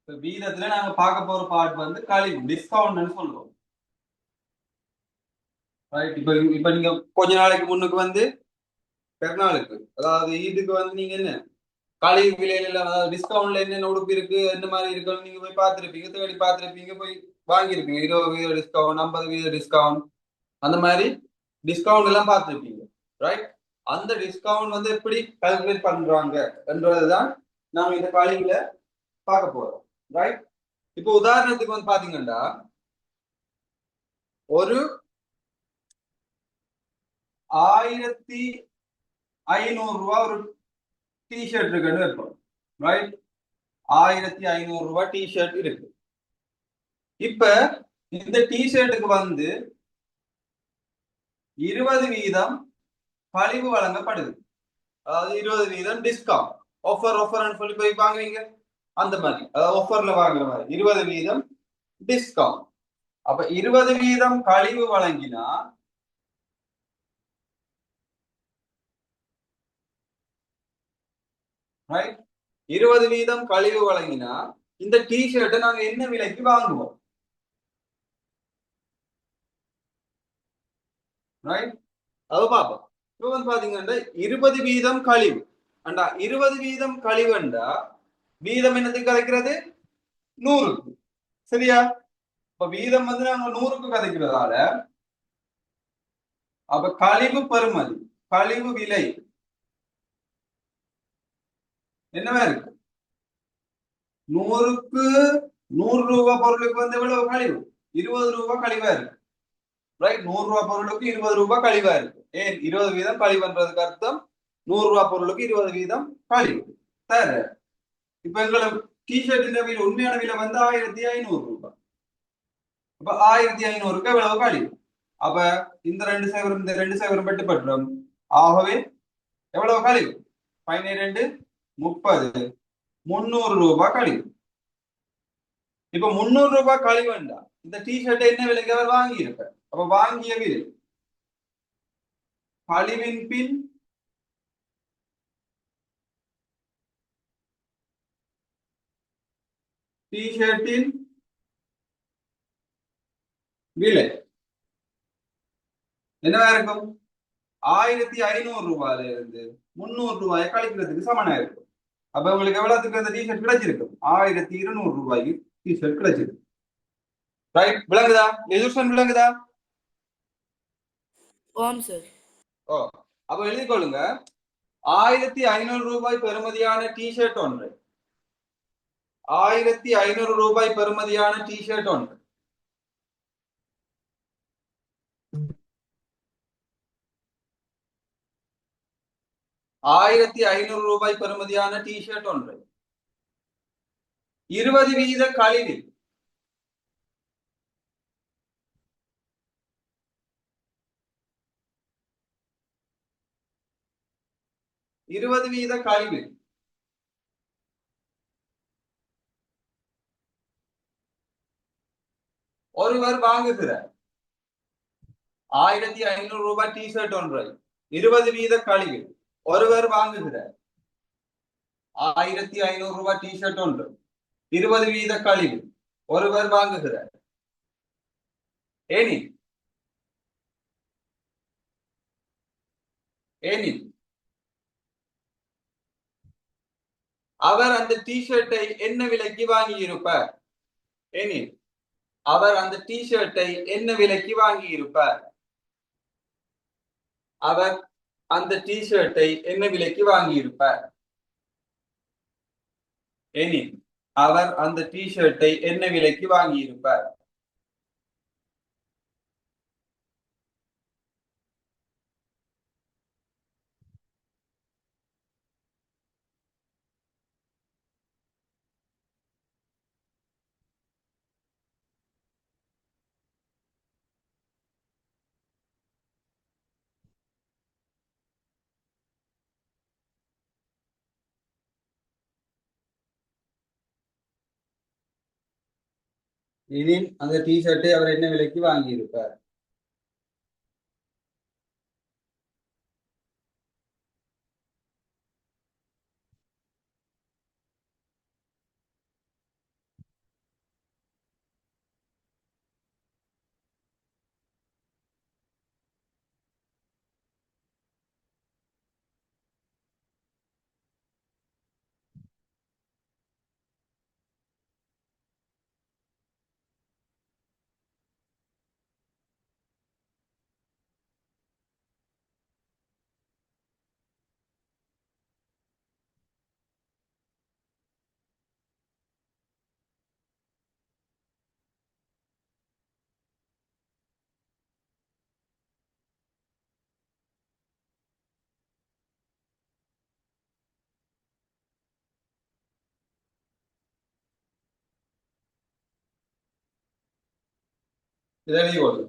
இப்ப வீதத்துல நாங்க பார்க்க போற பார்ட் வந்து கழிவு டிஸ்கவுண்ட்னு சொல்லுவோம். ரைட். இப்ப நீங்க கொஞ்ச நாளைக்கு முன்னுக்கு வந்து பெருநாளுக்கு அதாவது ஈதுக்கு வந்து நீங்க என்ன கழிவு விலையில அதாவது டிஸ்கவுண்ட்ல என்னென்ன உடுப்பு இருக்கு என்ன மாதிரி இருக்குன்னு நீங்க போய் பார்த்துருப்பீங்க, தேடி பார்த்துருப்பீங்க, போய் வாங்கியிருப்பீங்க. 20% டிஸ்கவுண்ட், 50% டிஸ்கவுண்ட், அந்த மாதிரி டிஸ்கவுண்ட் எல்லாம் பார்த்துருப்பீங்க. ரைட். அந்த டிஸ்கவுண்ட் வந்து எப்படி கால்குலேட் பண்றாங்க என்றதுதான் நாம இந்த கழிவுல பார்க்க போறோம். ரைட். இப்போ உதாரணத்துக்கு வந்து பாத்தீங்கன்னா ஒரு 1500 ரூபாய் ஒரு டிஷர்ட் இருக்குன்னு வைப்போம். ரைட். 1500 ரூபாய் டிஷர்ட் இருக்கு. இப்ப இந்த டிஷர்ட்டுக்கு வந்து 20% கழிவு வழங்கப்படுது. அதாவது 20% டிஸ்கவுண்ட். ஆஃபர் சொல்லி போய் வாங்குவீங்க, அந்த மாதிரி. அதாவது ஆஃபர்ல வாங்குற மாதிரி 20% டிஸ்கவுண்ட். அப்ப 20% கழிவு வழங்கினா ரைட், 20% கழிவு வழங்கினா இந்த டிஷர்ட்டை நாங்க என்ன விலைக்கு வாங்குவோம்? ரைட். அது பார்ப்போம். இப்போ வந்து பாத்தீங்கன்னா 20% கழிவு அண்டா 20% கழிவுண்டா வீதம் என்னத்துக்கு கதைக்கிறது? 100க்கு. சரியா? இப்ப வீதம் வந்து நாங்க 100க்கு கதைக்கிறதால அப்ப கழிவு பெறுமதி, கழிவு விலை என்னவா இருக்கு? 100க்கு 100 ரூபாய் பொருளுக்கு வந்து எவ்வளவு கழிவு? 20 ரூபாய் கழிவா இருக்கு. ரைட். 100 ரூபாய் பொருளுக்கு 20 ரூபாய் கழிவா இருக்கு. ஏன் 20% கழிவுன்றதுக்கு அர்த்தம் 100 ரூபாய் பொருளுக்கு 20% கழிவு. சரி. இப்ப எங்களை டிஷர்ட் விலை உண்மையான விலை வந்து 1500 ரூபாய். அப்ப 1500க்கு எவ்வளவு கழிவு? அப்ப இந்த ரெண்டு சேவரும் பெட்டு பெற்றோம். ஆகவே எவ்வளவு கழிவு? 12 30 300 ரூபாய் கழிவு. இப்ப 300 ரூபாய் கழிவு வேண்டாம். இந்த டிஷர்ட் என்ன விலைக்கு அவர் வாங்கி இருக்க? அப்ப வாங்கிய விலை கழிவின் பின் டிஷர்ட்டின் விலை என்னவா இருக்கும்? 1500 ரூபாயில இருந்து 300 ரூபாயை கழிக்கிறதுக்கு சமனா இருக்கும். அப்ப உங்களுக்கு எவ்வளவுக்கு அந்த டிஷர்ட் கிடைச்சிருக்கும்? 1200 ரூபாய்க்கு டிஷர்ட் கிடைச்சிருக்கு. ரைட். விளங்குதா? எஜுஷன் விளங்குதா? ஓம் சார். ஓ, அப்ப எழுதி கொள்ளுங்க. 1500 ரூபாய் பெறுமதியான டிஷர்ட் ஒன்று, 1500 ரூபாய் பெறுமதியான டிஷர்ட் ஒன்று 1500 ரூபாய் பெறுமதியான டிஷர்ட் ஒன்று 20% கழிவில் 20% கழிவில் ஒருவர் வாங்குகிறார். 1500 ரூபாய் டிஷர்ட் ஒன்றை 20% கழிவில் ஒருவர் வாங்குகிறார். 1500 ரூபாய் டிஷர்ட் ஒன்று 20% கழிவில் ஒருவர் வாங்குகிறார். ஏனி ஏனி அவர் அந்த டிஷர்ட்டை என்ன விலைக்கு வாங்கி இருப்பார்? ஏனி அவர் அந்த டிஷர்ட்டை என்ன விலைக்கு வாங்கி இருப்பார்? அவர் அந்த டிஷர்ட்டை என்ன விலைக்கு வாங்கி இருப்பார்? ஏனி அவர் அந்த டிஷர்ட்டை என்ன விலைக்கு வாங்கி இருப்பார்? இதில் அந்த டிஷர்ட்டை அவர் என்ன விலைக்கு வாங்கி இருப்பார்? இதை எழுதி கொள்ளு.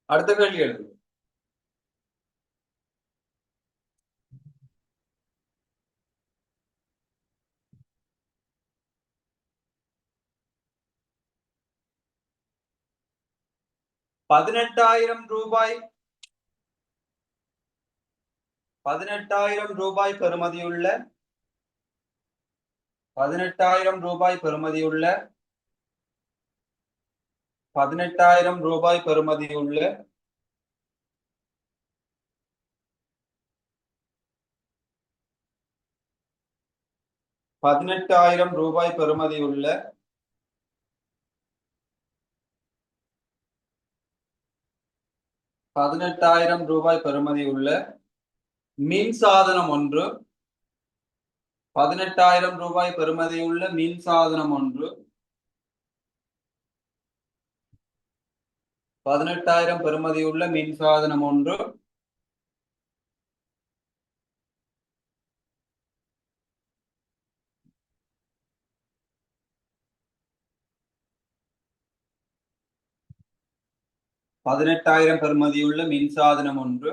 அடுத்த கேள்வி எழுது. 18,000 ரூபாய் 18,000 ரூபாய் பெறுமதியுள்ள 18,000 ரூபாய் பெறுமதியுள்ள 18,000 ரூபாய் பெறுமதியுள்ள 18,000 ரூபாய் பெறுமதியுள்ள 18,000 ரூபாய் பெறுமதியுள்ள மின் சாதனம் ஒன்று 18,000 ரூபாய் பெறுமதியுள்ள மின் சாதனம் ஒன்று 18,000 பெறுமதியுள்ள மின் சாதனம் ஒன்று 18,000 பெறுமதியுள்ள மின் சாதனம் ஒன்று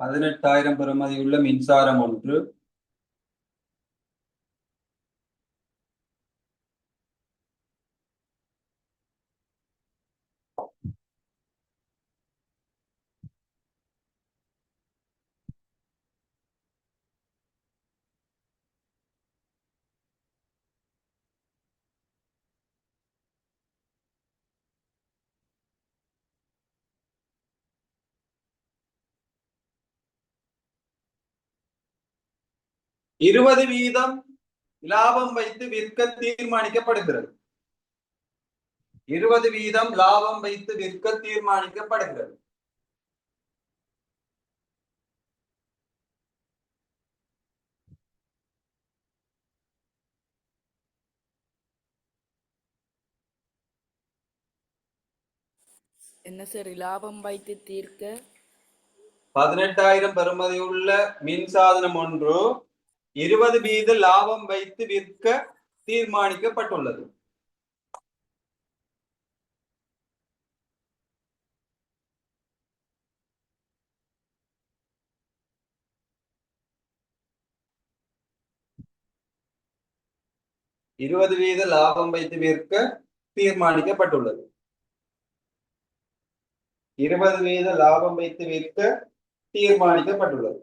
18,000 பெறுமதியுள்ள மின்சாரம் ஒன்று 20% லாபம் வைத்து விற்க தீர்மானிக்கப்படுகிறது 20% லாபம் வைத்து விற்க தீர்மானிக்கப்படுகிறது என்ன சார் லாபம் வைத்து தீர்க்க 18,000 பெறுமதியுள்ள மின் சாதனம் ஒன்று 20% லாபம் வைத்து விற்க தீர்மானிக்கப்பட்டுள்ளது 20% லாபம் வைத்து விற்க தீர்மானிக்கப்பட்டுள்ளது 20% லாபம் வைத்து விற்க தீர்மானிக்கப்பட்டுள்ளது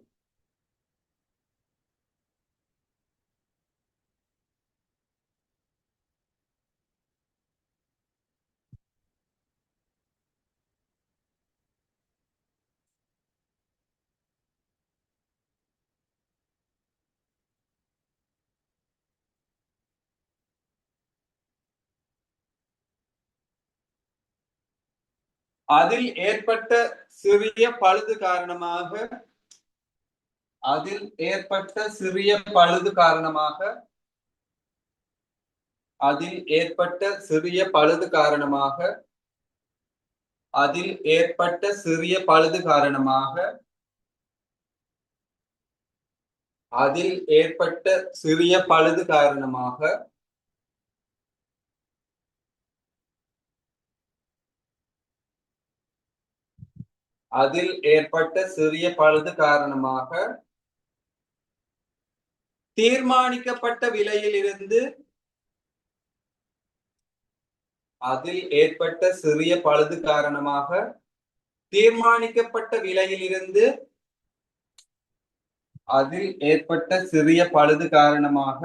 அதில் ஏற்பட்ட சிறிய பழுது காரணமாக அதில் ஏற்பட்ட சிறிய பழுது காரணமாக அதில் ஏற்பட்ட சிறிய பழுது காரணமாக அதில் ஏற்பட்ட சிறிய பழுது காரணமாக அதில் ஏற்பட்ட சிறிய பழுது காரணமாக அதில் ஏற்பட்ட சிறிய பழுது காரணமாக தீர்மானிக்கப்பட்ட விலையிலிருந்து அதில் ஏற்பட்ட சிறிய பழுது காரணமாக தீர்மானிக்கப்பட்ட விலையிலிருந்து அதில் ஏற்பட்ட சிறிய பழுது காரணமாக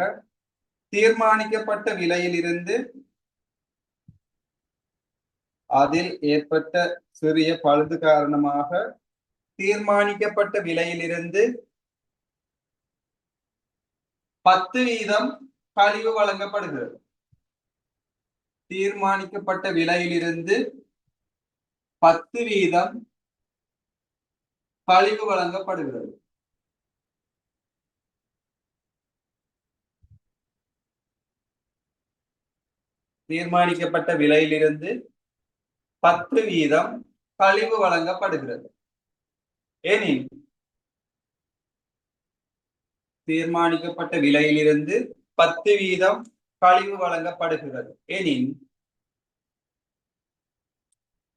தீர்மானிக்கப்பட்ட விலையிலிருந்து அதில் ஏற்பட்ட சிறிய பழுது காரணமாக தீர்மானிக்கப்பட்ட விலையிலிருந்து 10% கழிவு வழங்கப்படுகிறது. தீர்மானிக்கப்பட்ட விலையிலிருந்து 10% கழிவு வழங்கப்படுகிறது. தீர்மானிக்கப்பட்ட விலையிலிருந்து 10% கழிவு வழங்கப்படுகிறது. எனில் தீர்மானிக்கப்பட்ட விலையிலிருந்து 10% கழிவு வழங்கப்படுகிறது எனில்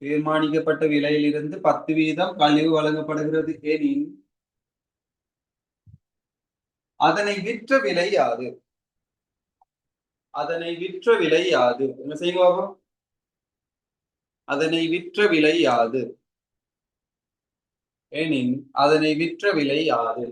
தீர்மானிக்கப்பட்ட விலையிலிருந்து 10% கழிவு வழங்கப்படுகிறது எனில் அதனை விற்ற விலை யாது? அதனை விற்ற விலை யாது? என்ன செய்வோம்? அதனை விற்ற விலை யாது எனில் அதனை விற்ற விலை யாது?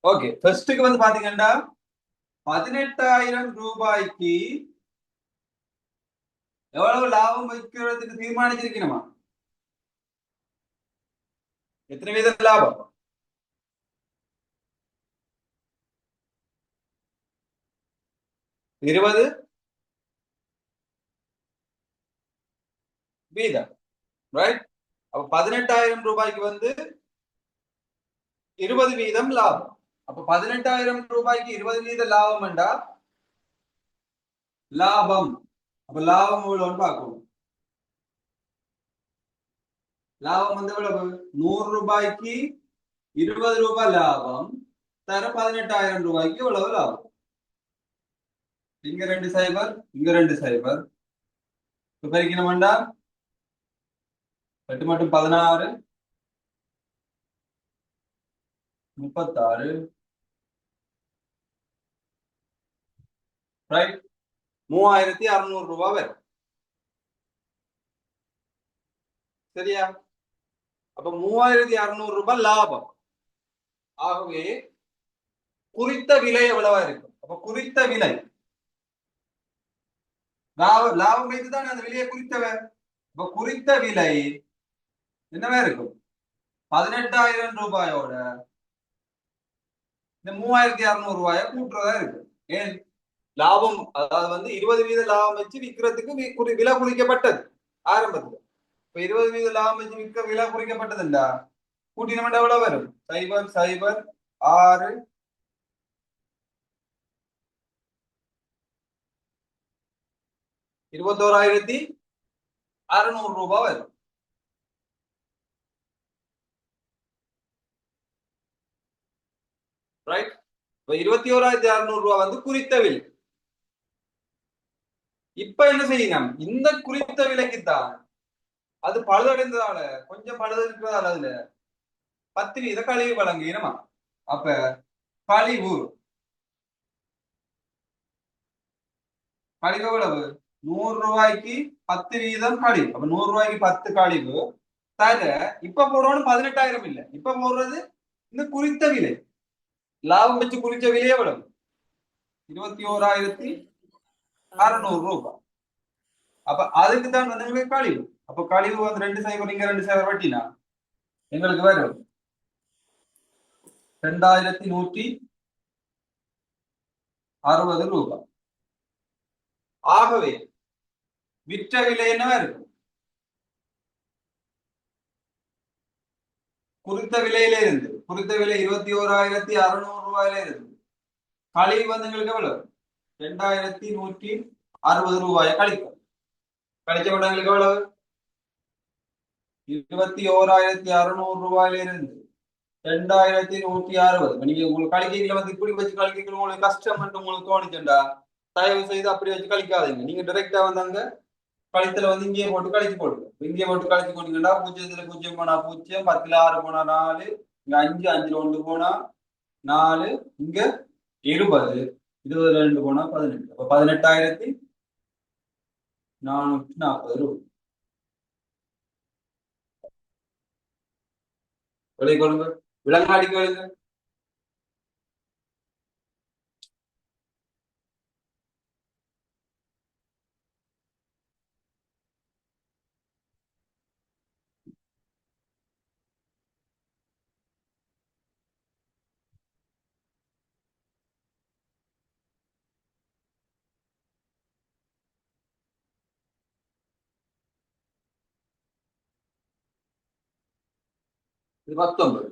ஓகே, ஃபர்ஸ்ட்டுக்கு வந்து பாத்தீங்கன்னா 18,000 ரூபாய்க்கு எவ்வளவு லாபம் வைக்கிறதுக்கு தீர்மானிச்சிருக்கணுமா? எத்தனை வீத லாபம்? 20 வீதம், ரைட்? அப்ப 18,000 ரூபாய்க்கு வந்து 20 வீதம் லாபம். அப்ப 18,000 ரூபாய்க்கு 20 வீத லாபம் என்றா லாபம். அப்ப லாபம் எவ்வளவுன்னு பார்க்கணும். லாபம் வந்து எவ்வளவு? 100 ரூபாய்க்கு 20 ரூபாய் லாபம் தர 18,000 ரூபாய்க்கு எவ்வளவு லாபம்? இங்க 2 சைபர், இங்க 2 சைபர். இப்ப பெருக்கணும் வேண்டாம். 8 மட்டும் 16, 36, ரைட்? 3,600 ரூபாய் வரும். சரியா? அப்ப 3,600 ரூபாய் லாபம். ஆகவே குறித்த விலை எவ்வளவா இருக்கும்? அப்ப குறித்த விலை லாபம் வைத்துதான் அந்த விலையை குறித்தவன். இப்ப குறித்த விலை என்னவா இருக்கும்? 18,000 ரூபாயோட இந்த 3,600 ரூபாயை கூட்டுறதா இருக்கு. ஏன்? லாபம், அதாவது வந்து 20 வீத லாபம் வச்சு விற்கிறதுக்கு விலை குறிக்கப்பட்டது ஆரம்பத்துல. இப்ப 20 வீத லாபம் வச்சு விற்க விலை குறிக்கப்பட்டதுண்டா கூட்டினோம்னா எவ்வளவு வரும்? 0, 0, 6, 21,600 ரூபாய் வரும். ரைட்? இப்ப 21,600 ரூபாய் வந்து குறித்த விலை. இப்ப என்ன செய்யணும்? இந்த குறித்த விலைக்கு தான் அது பழுதடைந்ததால, கொஞ்சம் பழுது இருக்கிறதால அதுல 10 வீத கழிவு வழங்கினமா. அப்ப கழிவு கழிவு எவ்வளவு? 100 ரூபாய்க்கு 10 வீதம் கழிவு. அப்ப 100 ரூபாய்க்கு 10 கழிவு தர இப்ப போடுறோம் 18,000 இல்ல, இப்ப போடுறது இந்த குறித்த விலை. லாபம் வச்சு குறித்த விலை எவ்வளவு? 21,600 ரூபாய். அப்ப அதுக்கு தான் வந்து கழிவு. அப்ப கழிவு வந்து 2 சைபர், இங்க 2 சைபர் வட்டினா எங்களுக்கு வரும் 2,160 ரூபாய். ஆகவே விற்ற விலை என்னவா இருக்கும்? குறித்த விலையில இருந்து, குறித்த விலை 21,600 ரூபாயில இருந்து கழிவு வந்து எங்களுக்கு எவ்வளவு? 2,160 ரூபாயை கழிக்கும். கழிச்ச கூட எங்களுக்கு எவ்வளவு? 21,600 ரூபாயில இருந்து 2,160. நீங்க உங்களுக்கு கழிக்கைகளை வந்து இப்படி வச்சு கழிக்க உங்களுக்கு கஷ்டம் உங்களுக்கு தோணுச்சுண்டா தயவு செய்து அப்படி வச்சு கழிக்காதீங்க. நீங்க டைரக்டா வந்தாங்க கழித்துல வந்து இங்கேயே போட்டு கழிச்சு போடுங்க. இங்கேயே போட்டு கழிச்சு போட்டீங்கன்னா 0 போனா 0, 10ல் 6 போனா 4, இங்க 5, 5ல் 1 போனா 4, இங்க 20, 20ல் 2 போனா 18. அப்ப 18,440 ரூபாய். விலை கொள்ளுங்க, விலங்காடிக்கு விழுங்க. இது 19.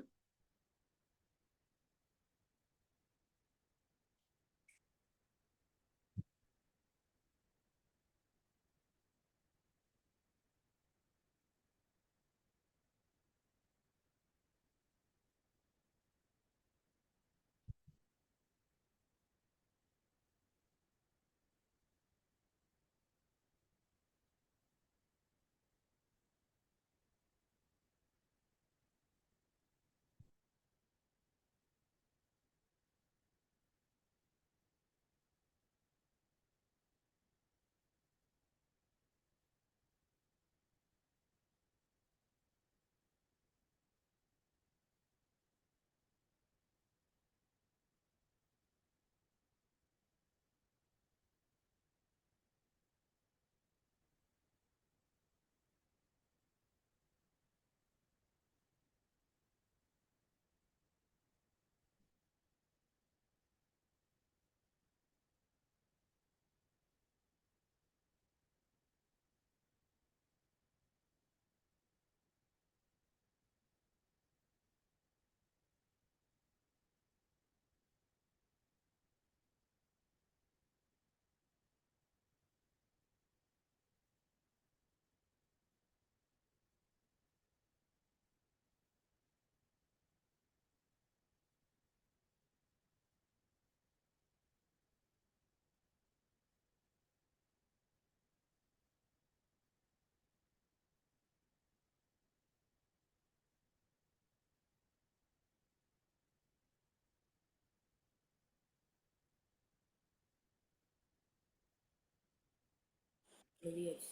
எழுதியாச்சு.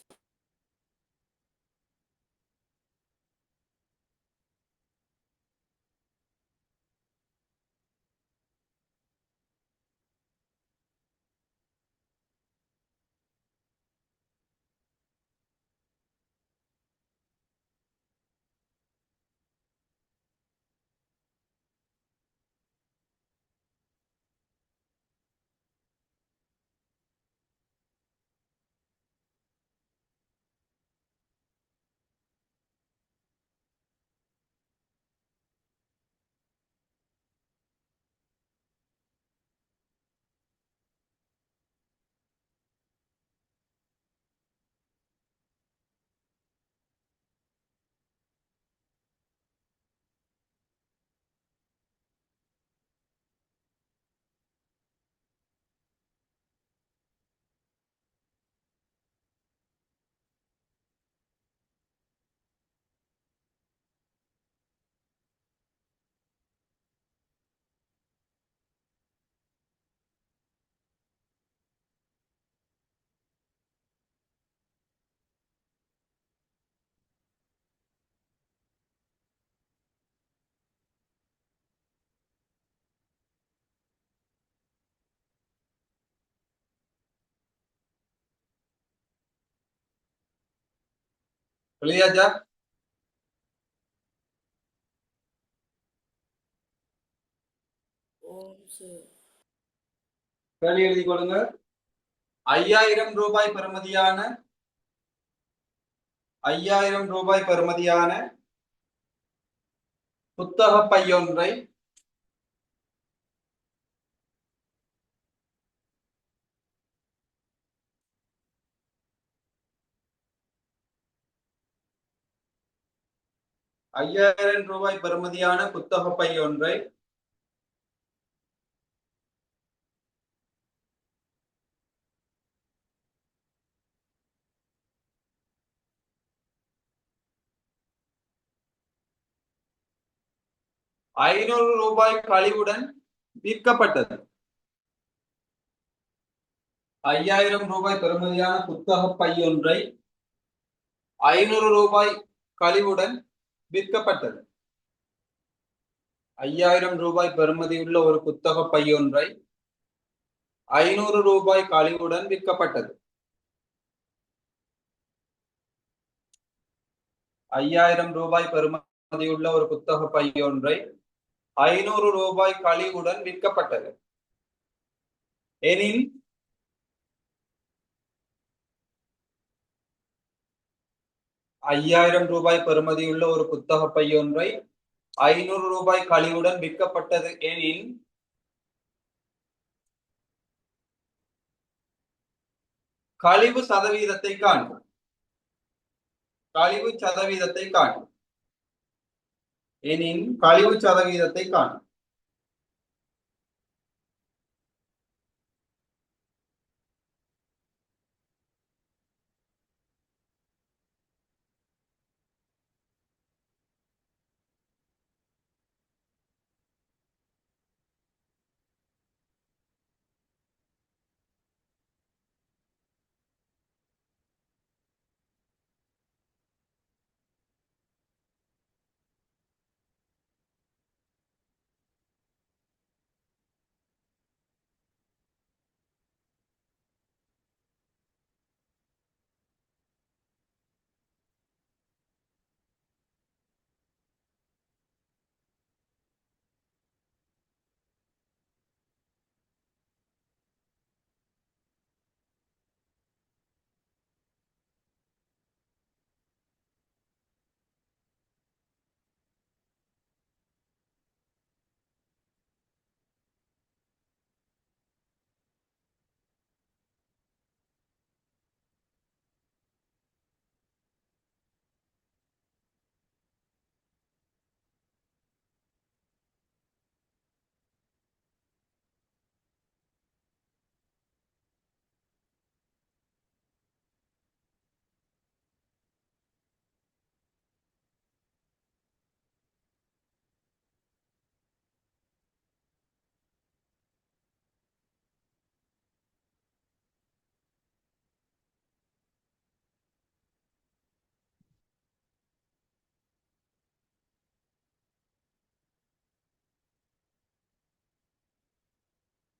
எழுதியாச்சா? ஓம் சார். கேள்வி எழுதி கொடுங்க. 5000 ரூபாய் பெறுமதியான 5000 ரூபாய் புத்தக பையொன்றை 5000 ரூபாய் பெறுமதியான புத்தக பையொன்றை 500 ரூபாய் கழிவுடன் விற்கப்பட்டது. 5000 ரூபாய் பெறுமதியான புத்தக பையொன்றை 500 ரூபாய் கழிவுடன் விற்கப்பட்டது. 5000 ரூபாய் பெறுமதியுள்ள ஒரு புத்தக பையொன்றை 500 ரூபாய் கழிவுடன் விற்கப்பட்டது. 5000 ரூபாய் பெறுமதியுள்ள ஒரு புத்தக பையொன்றை 500 ரூபாய் கழிவுடன் விற்கப்பட்டது எனில் 5000 ரூபாய் பெறுமதியுள்ள ஒரு புத்தக பையொன்றை 500 ரூபாய் கழிவுடன் விற்கப்பட்டது எனில் கழிவு சதவீதத்தை காண்போம். கழிவு சதவீதத்தை காண்போம். எனின் கழிவு சதவீதத்தை காணும்.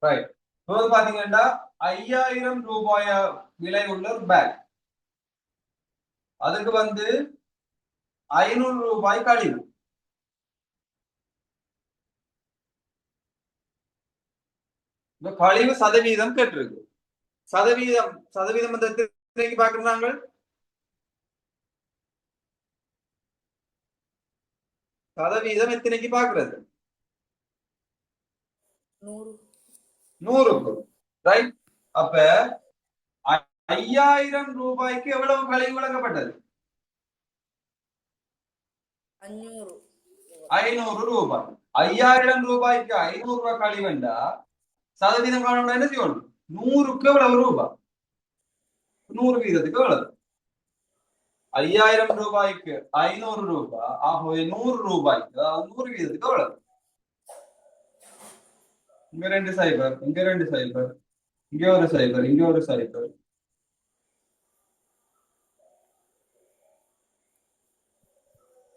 ரைட். இப்போ பாத்தீங்கன்னா 5000 ரூபாய் விலை உள்ள ஒரு பேக், அதுக்கு 500 ரூபாய் கழிவு. இந்த கழிவு சதவீதம் கேட்டிருக்கு. சதவீதம் சதவீதம் எத்தனைக்கு பாக்குறாங்க? சதவீதம் எத்தனைக்கு பாக்குறது? 100. 100க்கு. ரைட். அப்ப 5000 ரூபாய்க்கு எவ்வளவு கழிவு வழங்கப்பட்டது? 500. 500 ரூபாய். 5000 ரூபாய்க்கு 500 ரூபாய் கழிவுண்டா சதவீதம் காணணும் என்ன செய்யணும்? 100க்கு எவ்வளவு ரூபாய்? 100 வீதத்துக்கு எவ்வளவு? 5000 ரூபாய்க்கு 500 ரூபாய், ஆகவே 100 ரூபாய்க்கு, அதாவது 100 வீதத்துக்கு எவ்வளவு? இங்க 2 சைபர், இங்க 2 சைபர், இங்க ஒரு சைபர், இங்க ஒரு சைபர்.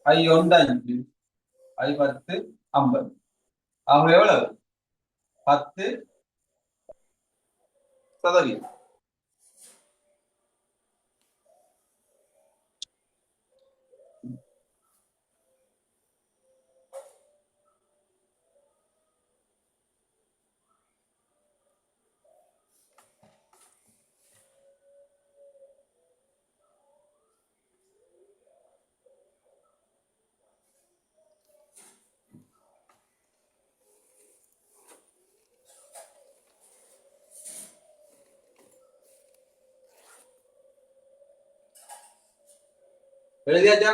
ஐ 1 5, ஐ 10 50, ஆகவே எவ்வளவு? 10%. எழுதியாச்சா?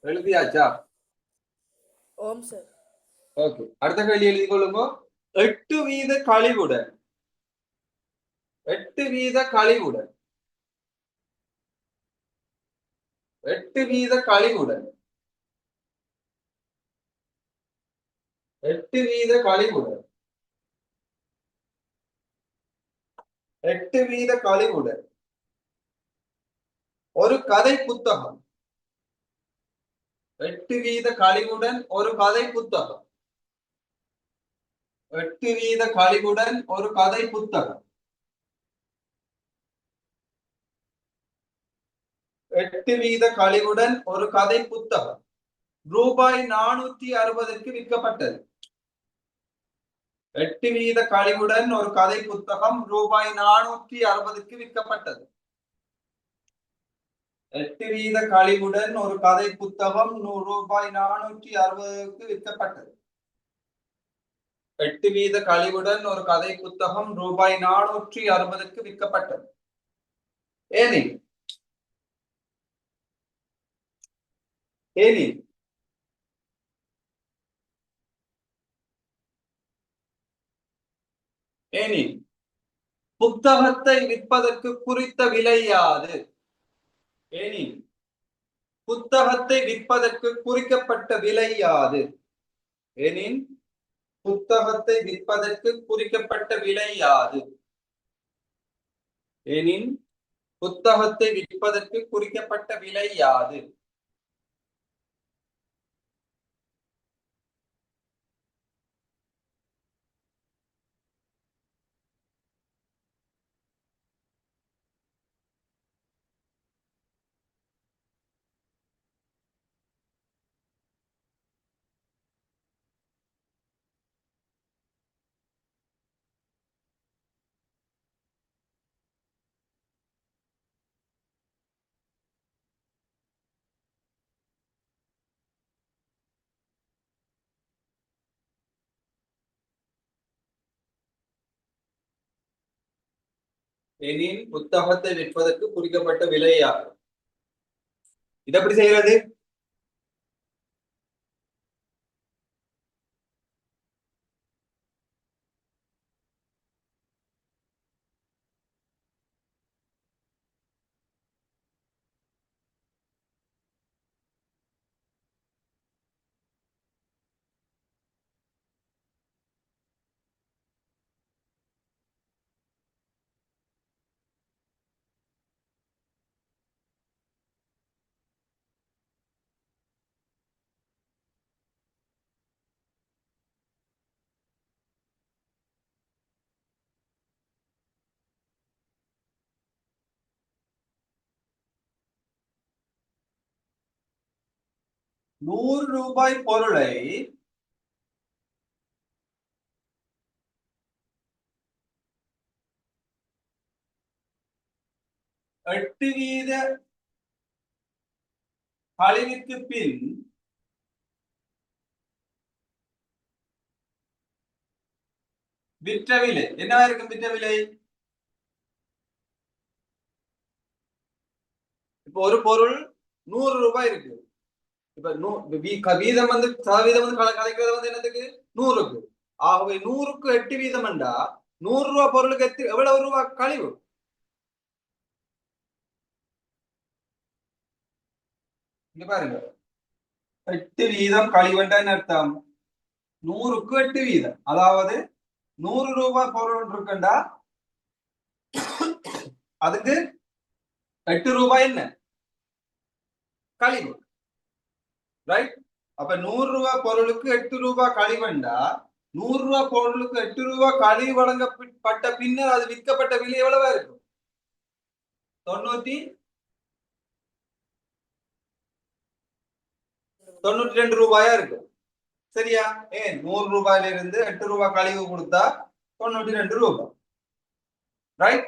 எழுதியாச்சா? ஓம் சார். ஓகே, அடுத்த கேள்வி எழுதி கொள்ளுங்க. 8 வீத கழிவுடன் 8 வீத கழிவுடன் 8 வீத கழிவுடன் 8 வீத கழிவுடன் 8 வீத கழிவுடன் ஒரு கதை புத்தகம். 8 வீத கழிவுடன் ஒரு கதை புத்தகம். 8 வீத கழிவுடன் ஒரு கதை புத்தகம். 8 வீத கழிவுடன் ஒரு கதை புத்தகம் ரூபாய் 460க்கு விற்கப்பட்டது. 8 வீத கழிவுடன் ஒரு கதை புத்தகம் ரூபாய் 460க்கு விற்கப்பட்டது. 8 வீத கழிவுடன் ஒரு கதை புத்தகம் ரூபாய் 460க்கு விற்கப்பட்டது. 8 வீத கழிவுடன் ஒரு கதை புத்தகம் ரூபாய் 460க்கு விற்கப்பட்டது. ஏனி ஏனி ஏனி புத்தகத்தை விற்பதற்கு குறித்த விலை யாது? ஏனி புத்தகத்தை விற்பதற்கு குறிக்கப்பட்ட விலை யாது? எனின் புத்தகத்தை விற்பதற்கு குறிக்கப்பட்ட விலை யாது? எனின் புத்தகத்தை விற்பதற்கு குறிக்கப்பட்ட விலை யாது? எனின் புத்தகத்தை விற்பதற்கு குறிக்கப்பட்ட விலை யாது? இது எப்படி செய்யறது? ரூபாய் பொருளை 8% கழிவுக்கு பின் விற்ற விலை என்னவா இருக்கும்? விற்ற விலை இப்ப ஒரு பொருள் 100 ரூபாய் இருக்கு. இப்ப வீதம் வந்து சதவீதம் வந்து கலைக்கிறது வந்து என்னதுக்கு? 100க்கு. ஆகவே 100க்கு 8 வீதம் என்றா 100 ரூபாய் பொருளுக்கு எவ்வளவு ரூபாய் கழிவு? இங்க பாருங்க, 8 வீதம் கழிவுன்றான்னு அர்த்தம் 100க்கு 8 வீதம். அதாவது 100 ரூபாய் பொருள் இருக்குண்டா அதுக்கு 8 ரூபாய் என்ன கழிவு, ரைட்? அப்ப 100 ரூபாய் பொருளுக்கு 8 ரூபாய் கழிவுண்டா 100 ரூபாய் பொருளுக்கு 8 ரூபாய் கழிவு வழங்கப்பட்ட பின்னர் அது விற்கப்பட்ட விலை எவ்வளவா இருக்கும்? 92 ரூபாயா இருக்கும். சரியா? ஏன் 100 ரூபாயில இருந்து 8 ரூபாய் கழிவு கொடுத்தா 92 ரூபாய், ரைட்?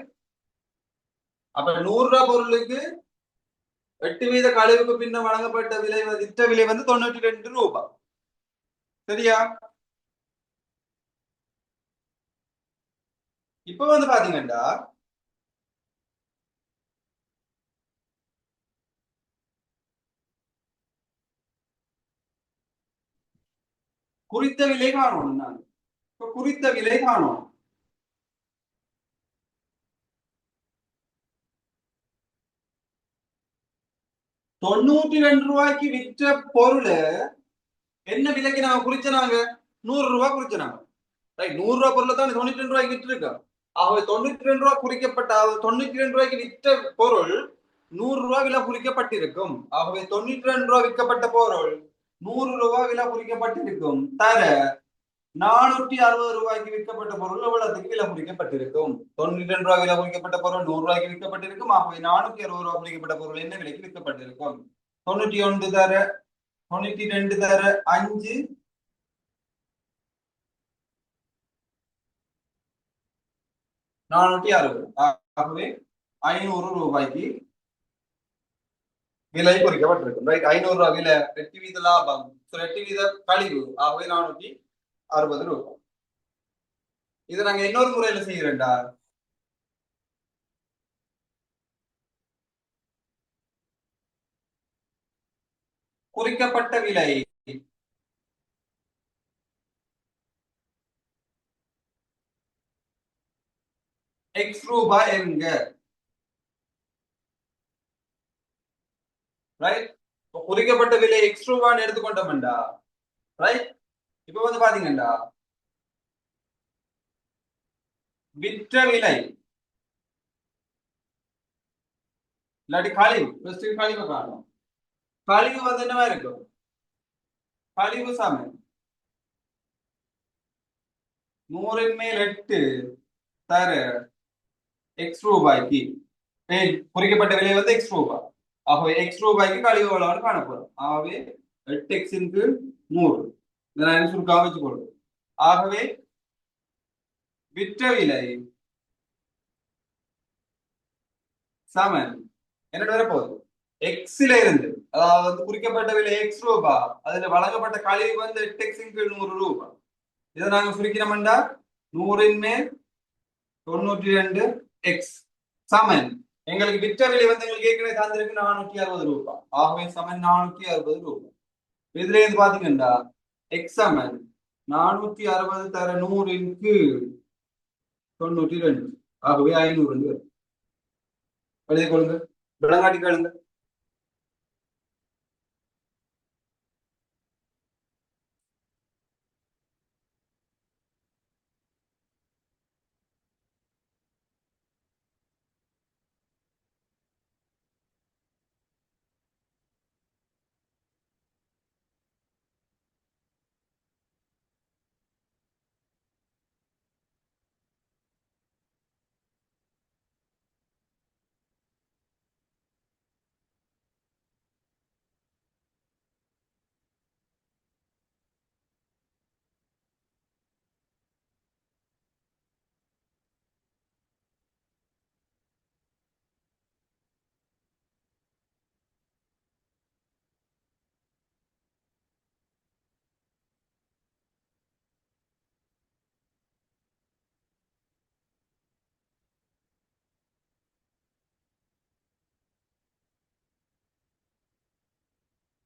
அப்ப 100 ரூபாய் பொருளுக்கு 8 வீத கழிவுக்கு பின்ன வழங்கப்பட்ட விலை விற்ற விலை வந்து 92 ரூபாய். சரியா? இப்ப வந்து பாத்தீங்கன்னா குறித்த விலை காணணும். நான் இப்ப குறித்த விலை காணணும். ₹92 விற்ற பொருள் என்ன விலைக்கு நாங்க குறிச்சனாங்க? 100 ரூபாய் குறிச்சனாங்க, ரைட்? 100 ரூபாய் பொருளை தான் 92 ரூபாய்க்கு விற்று இருக்கோம். ஆகவே 92 ரூபாய் குறிக்கப்பட்ட 92 ரூபாய்க்கு விற்ற பொருள் 100 ரூபாய் விலை குறிக்கப்பட்டிருக்கும். ஆகவே 92 ரூபாய் விற்கப்பட்ட பொருள் 100 ரூபாய் விலை குறிக்கப்பட்டிருக்கும். தர 460 ரூபாய்க்கு விற்கப்பட்ட பொருள் எவ்வளவுக்கு விலை குறிக்கப்பட்டிருக்கும்? 92 ரூபாய் விலை குறிக்கப்பட்ட பொருள் 100 ரூபாய்க்கு விற்கப்பட்டிருக்கும். ஆகவே 460 ரூபாய் குறிக்கப்பட்ட பொருள் என்ன விலைக்கு விற்கப்பட்டிருக்கும்? 91 தர 92 தர 5 460. ஆகவே 500 ரூபாய்க்கு விலை குறிக்கப்பட்டிருக்கும், ரைட்? 500 ரூபாய் விலை 8 வீத லாபம், 8 வீத கழிவு. ஆகவே 460 ரூபாய். இதை நாங்க இன்னொரு முறையில செய்யறேன்டா. குறிக்கப்பட்ட விலை X ரூபாய் என்க, ரைட்? குறிக்கப்பட்ட விலை X ரூபான்னு எடுத்துக்கொண்டோம்டா, ரைட்? இப்ப வந்து பாத்தீங்கன்னா விற்ற விலை இல்லாட்டி கழிவு, கழிவு காணும். கழிவு வந்து என்னவா இருக்கும்? கழிவு சமம் 100 மேல் 8 தர X ரூபாய்க்கு குறிக்கப்பட்ட விலை வந்து X ரூபாய். ஆகவே X ரூபாய்க்கு கழிவு எவ்வளவு காணப்படும்? ஆகவே 8x × 100 இதை சுருக்காக வச்சுக்கொள்ளும். ஆகவே விற்ற விலை சமன் என்ன வரப்போகுது? எக்ஸ்ல இருந்து, அதாவது குறிக்கப்பட்ட விலை X ரூபாய், அதுல வழங்கப்பட்ட கழிவு வந்து 8x × 100 ரூபாய். இதை நாங்க சுருக்கிறோம்டா 100 மேல் 92x சமன் எங்களுக்கு விற்ற விலை வந்து எங்களுக்கு ஏற்கனவே தந்திருக்கு 460 ரூபாய். ஆகவே சமன் 460 ரூபாய். இதுல இருந்து பாத்தீங்கன்னா x சமன் 460 தர 100 × 92. ஆகவே 500 எழுதி கொள்ளுங்க, விளங்காட்டி கேளுங்க.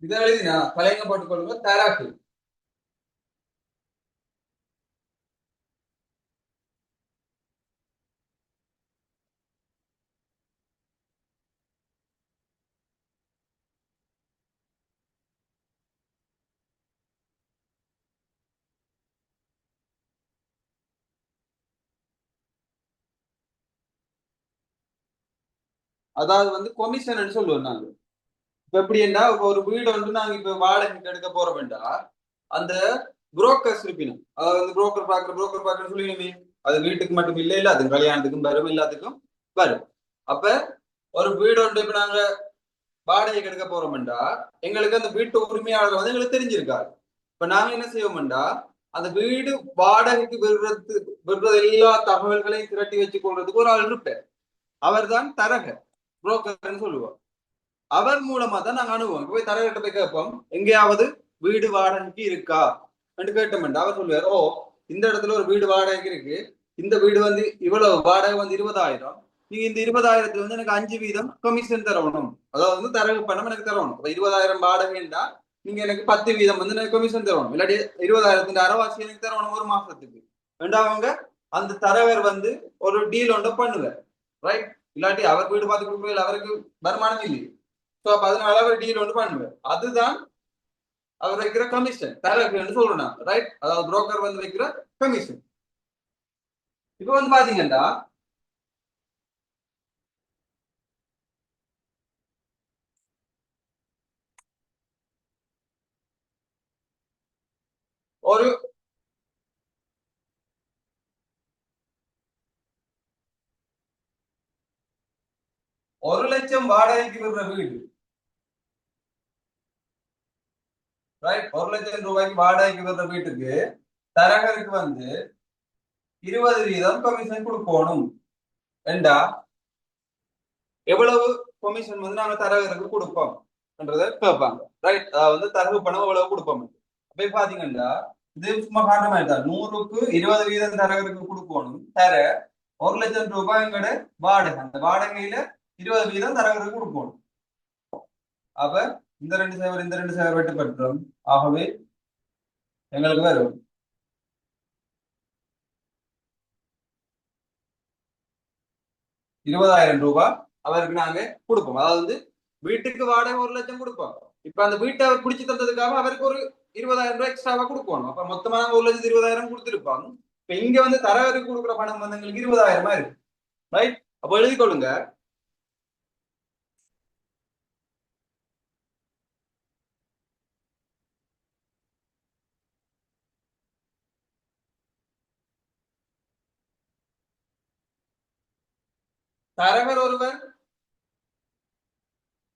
இதை எழுதினா கலைங்க போட்டுக்கொள்ளுங்க தரகு. அதாவது வந்து கொமிஷன் சொல்லுவோம் நாங்க. இப்ப எப்படின்னா இப்ப ஒரு வீடு வந்து நாங்க இப்ப வாடகைக்கு எடுக்க போறோம் வேண்டாம், அந்த புரோக்கர்ஸ் இருப்பினும் அதாவது வந்து புரோக்கர் பாக்குற சொல்லிடுமே, அது வீட்டுக்கு மட்டும் இல்ல இல்ல அது கல்யாணத்துக்கும் வரும் எல்லாத்துக்கும் வரும். அப்ப ஒரு வீடு ஒன்று இப்ப நாங்க வாடகைக்கு எடுக்க போறோம்டா, எங்களுக்கு அந்த வீட்டு உரிமையாளர் வந்து எங்களுக்கு தெரிஞ்சிருக்காரு. இப்ப நாங்க என்ன செய்வோம்டா, அந்த வீடு வாடகைக்கு விடுறது எல்லா தகவல்களையும் திரட்டி வச்சு கொள்றதுக்கு ஒரு ஆள் இருப்பார். அவர் தான் தரகர், புரோக்கர்னு சொல்லுவோம். அவர் மூலமா தான் நாங்க அணுவோம். போய் தரகர்கிட்ட போய் கேட்போம், எங்கேயாவது வீடு வாடகைக்கு இருக்கா என்று கேட்டோம்டா, அவர் சொல்லுவார், ஓ இந்த இடத்துல ஒரு வீடு வாடகைக்கு இருக்கு, இந்த வீடு வந்து இவ்வளவு வாடகை வந்து 20,000, நீங்க இந்த 20,000 வந்து எனக்கு 5% கமிஷன் தரணும், அதாவது வந்து தரகு பணம் எனக்கு தரணும். 20,000 வாடகைண்டா நீங்க எனக்கு 10% வந்து எனக்கு கமிஷன் தரணும், இல்லாட்டி 20,000 அரைவாசி எனக்கு தரணும் ஒரு மாசத்துக்கு. ரெண்டாவங்க அந்த தரகர் வந்து ஒரு டீல் ஒன்று பண்ணுவார், ரைட்? இல்லாட்டி அவர் வீடு பார்த்து கொடுக்கல, அவருக்கு வருமானம் இல்லை. ஸோ அப்ப அதனால அவர் டீல் ஒன்று பண்ணுவார். அதுதான் அவர் வைக்கிற கமிஷன், தரகுன்னு சொல்றோம், ரைட்? அதாவது புரோக்கர் வந்து வைக்கிற கமிஷன். இப்ப வந்து பாத்தீங்கன்னா ஒரு 1,00,000 வாடகைக்கு விடுற வீடு, ரைட்? 1,00,000 ரூபாய்க்கு வாடகைக்கு விடுற வீட்டுக்கு தரகருக்கு வந்து 20% கமிஷன் கொடுக்கணும் என்றா எவ்வளவு கமிஷன் வந்து நாங்க தரகருக்கு கொடுப்போம் என்றதை கேட்பாங்க, ரைட்? அதாவது வந்து தரகு பணம் எவ்வளவு கொடுப்போம். அப்ப பாத்தீங்கன்னா இது சும்மா காரணமா இருக்கா, 100க்கு 20% தரகருக்கு கொடுக்கணும், தர 1,00,000 ரூபாய் எங்கட வாடகை, அந்த வாடகையில 20% தரகருக்கு கொடுக்கணும். அப்ப இந்த 2 சேவர் இந்த 2 சேவர் வெட்டு பெற்றோம். ஆகவே எங்களுக்கு வரும் 20,000 ரூபாய் அவருக்கு நாங்க கொடுப்போம். அதாவது வந்து வீட்டுக்கு வாடகை 1,00,000 கொடுப்போம். இப்ப அந்த வீட்டை அவர் பிடிச்சு தந்ததுக்காக அவருக்கு ஒரு 20,000 ரூபாய் எக்ஸ்ட்ராவா கொடுக்கணும். அப்ப மொத்தமா நாங்க 1,20,000 கொடுத்துருப்பாங்க. இப்ப இங்க வந்து தரகருக்கு கொடுக்குற பணம் வந்து எங்களுக்கு 20,000 இருக்கு, ரைட்? அப்ப எழுதி கொள்ளுங்க, தரகர் ஒருவர்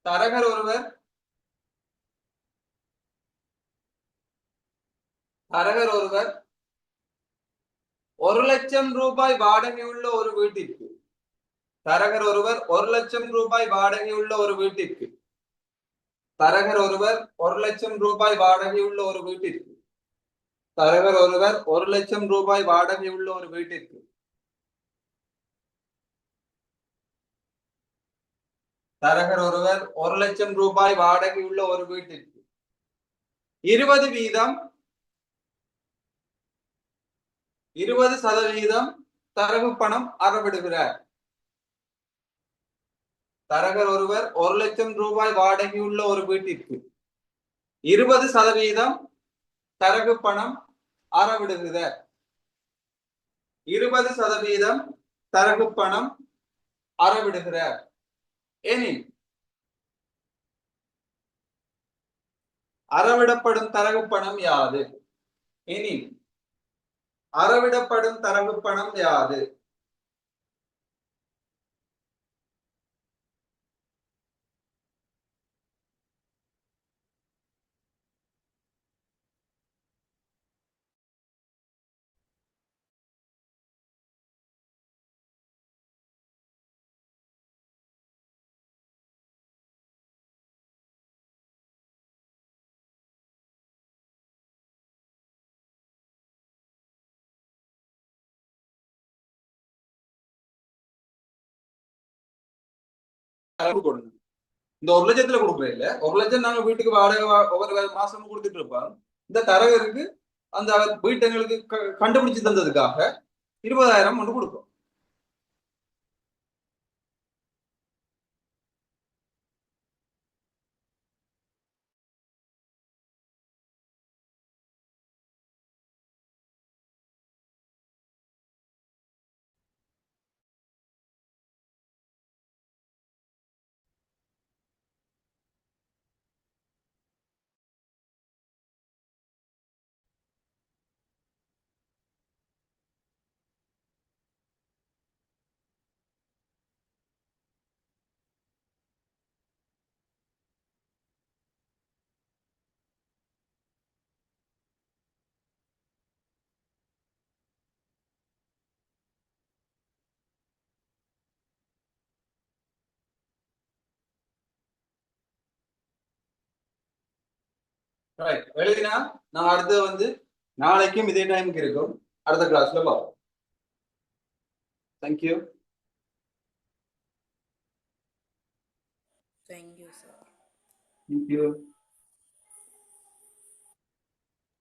தரகர் ஒருவர் தரகர் ஒருவர் 1,00,000 ரூபாய் வாடகை உள்ள ஒரு வீட்டிற்கு தரகர் ஒருவர் 1,00,000 ரூபாய் வாடகை உள்ள ஒரு வீட்டிற்கு தரகர் ஒருவர் 1,00,000 ரூபாய் வாடகை உள்ள ஒரு வீட்டிற்கு தரகர் ஒருவர் 1,00,000 ரூபாய் வாடகை உள்ள ஒரு வீட்டிற்கு தரகர் ஒருவர் 1,00,000 ரூபாய் வாடகை உள்ள ஒரு வீட்டிற்கு 20% தரகு பணம் அறவிடுகிறார். தரகர் ஒருவர் 1,00,000 ரூபாய் வாடகை உள்ள ஒரு வீட்டிற்கு 20% தரகு பணம் அறவிடுகிறார். 20% தரகு பணம் அறவிடுகிறார் எனில் அறவிடப்படும் தரகு பணம் யாது? எனில் அறவிடப்படும் தரகு பணம் யாது? கொடுங்க. இந்த 1 லட்சத்துல கொடுக்குறேன் இல்ல, 1 லட்சம் நாங்க வீட்டுக்கு வாடகை ஒவ்வொரு மாசமும் கொடுத்துட்டு இருப்போம். இந்த தரகருக்கு அந்த வீட்டு எங்களுக்கு கண்டுபிடிச்சு தந்ததுக்காக 20,000 ஒன்று கொடுப்போம். ரைட், எழுதினா நான் அடுத்து வந்து நாளைக்கும் இதே டைமுக்கு இருக்கும். அடுத்த கிளாஸ்ல பார்ப்போம். Thank you. Thank you, sir. Thank you.